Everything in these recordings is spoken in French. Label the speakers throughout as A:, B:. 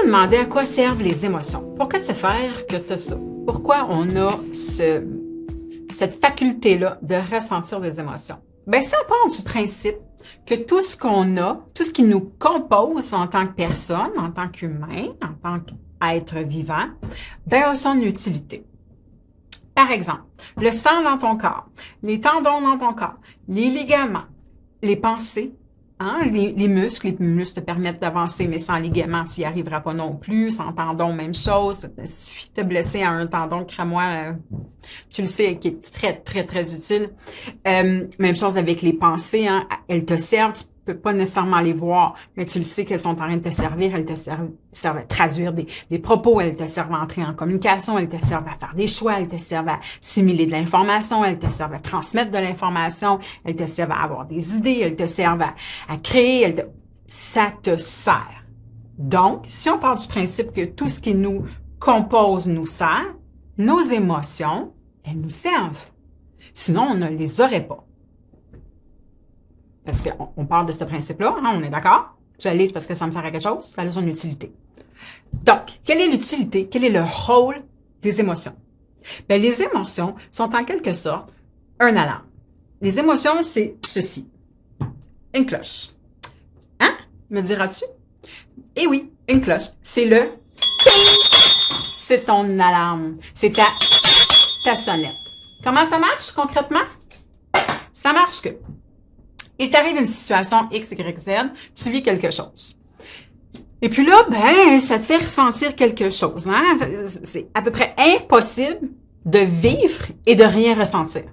A: demandais à quoi servent les émotions. Pourquoi c'est faire que tu as ça? Pourquoi on a cette faculté-là de ressentir des émotions? Bien, ça part du principe que tout ce qu'on a, tout ce qui nous compose en tant que personne, en tant qu'humain, en tant qu'être vivant, bien, a son utilité. Par exemple, le sang dans ton corps, les tendons dans ton corps, les ligaments, les pensées, hein, les muscles te permettent d'avancer, mais sans ligaments, tu n'y arriveras pas non plus. Sans tendons, même chose. Il suffit de te blesser à un tendon cramois, tu le sais, qui est très, très, très utile. Même chose avec les pensées, hein, elles te servent, tu peux pas nécessairement les voir, mais tu le sais qu'elles sont en train de te servir, elles te servent à traduire des propos, elles te servent à entrer en communication, elles te servent à faire des choix, elles te servent à assimiler de l'information, elles te servent à transmettre de l'information, elles te servent à avoir des idées, elles te servent à créer, ça te sert. Donc, si on part du principe que tout ce qui nous compose nous sert, nos émotions, elles nous servent. Sinon, on ne les aurait pas. Parce qu'on part de ce principe-là, hein, on est d'accord? Je la lise parce que ça me sert à quelque chose, ça a son utilité. Donc, quelle est l'utilité? Quel est le rôle des émotions? Bien, les émotions sont en quelque sorte un alarme. Les émotions, c'est ceci. Une cloche. Hein? Me diras-tu? Eh oui, une cloche. C'est le ping! C'est ton alarme. C'est ta sonnette. Comment ça marche concrètement? Ça marche que il t'arrive une situation X, Y, Z, tu vis quelque chose. Et puis là, ben, ça te fait ressentir quelque chose. Hein? C'est à peu près impossible de vivre et de rien ressentir.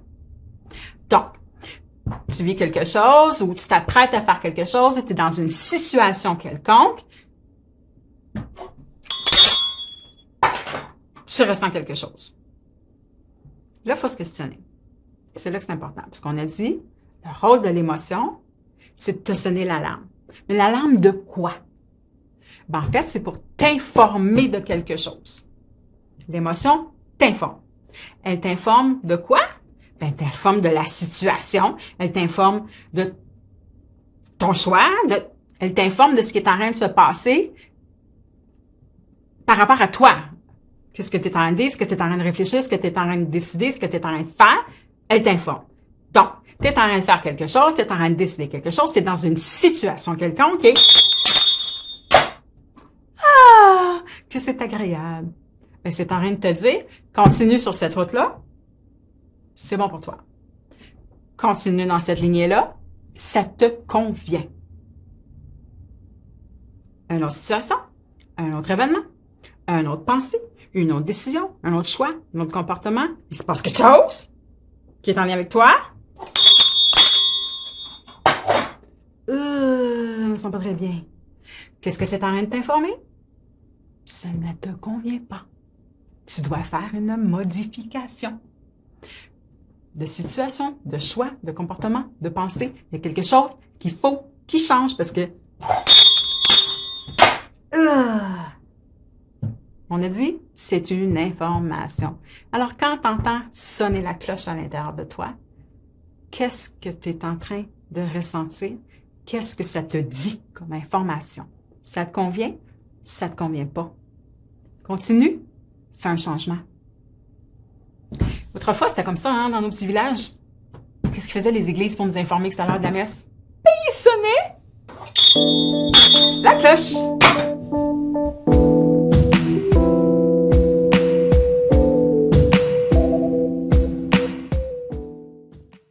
A: Donc, tu vis quelque chose ou tu t'apprêtes à faire quelque chose et tu es dans une situation quelconque, tu ressens quelque chose. Là, il faut se questionner. C'est là que c'est important, parce qu'on a dit, le rôle de l'émotion, c'est de te sonner l'alarme. Mais l'alarme de quoi? Ben, en fait, c'est pour t'informer de quelque chose. L'émotion t'informe. Elle t'informe de quoi? Ben, elle t'informe de la situation. Elle t'informe de ton choix. Elle t'informe de ce qui est en train de se passer par rapport à toi. Qu'est-ce que tu es en train de dire? Ce que tu es en train de réfléchir? Ce que tu es en train de décider? Ce que tu es en train de faire? Elle t'informe. Donc, tu es en train de faire quelque chose, tu es en train de décider quelque chose, tu es dans une situation quelconque et que c'est agréable. Ben, c'est en train de te dire, continue sur cette route-là, c'est bon pour toi. Continue dans cette lignée-là, ça te convient. Une autre situation, un autre événement, une autre pensée, une autre décision, un autre choix, un autre comportement, il se passe quelque chose qui est en lien avec toi. Je me sens pas très bien. Qu'est-ce que c'est en train de t'informer? Ça ne te convient pas. Tu dois faire une modification. De situation, de choix, de comportement, de pensée. Il y a quelque chose qu'il faut qu'il change parce que on a dit, c'est une information. Alors, quand tu entends sonner la cloche à l'intérieur de toi, qu'est-ce que tu es en train de ressentir? Qu'est-ce que ça te dit comme information? Ça te convient? Ça te convient pas? Continue, fais un changement. Autrefois, c'était comme ça, hein, dans nos petits villages. Qu'est-ce qu'ils faisaient les églises pour nous informer que c'était l'heure de la messe? Ils sonnaient la cloche.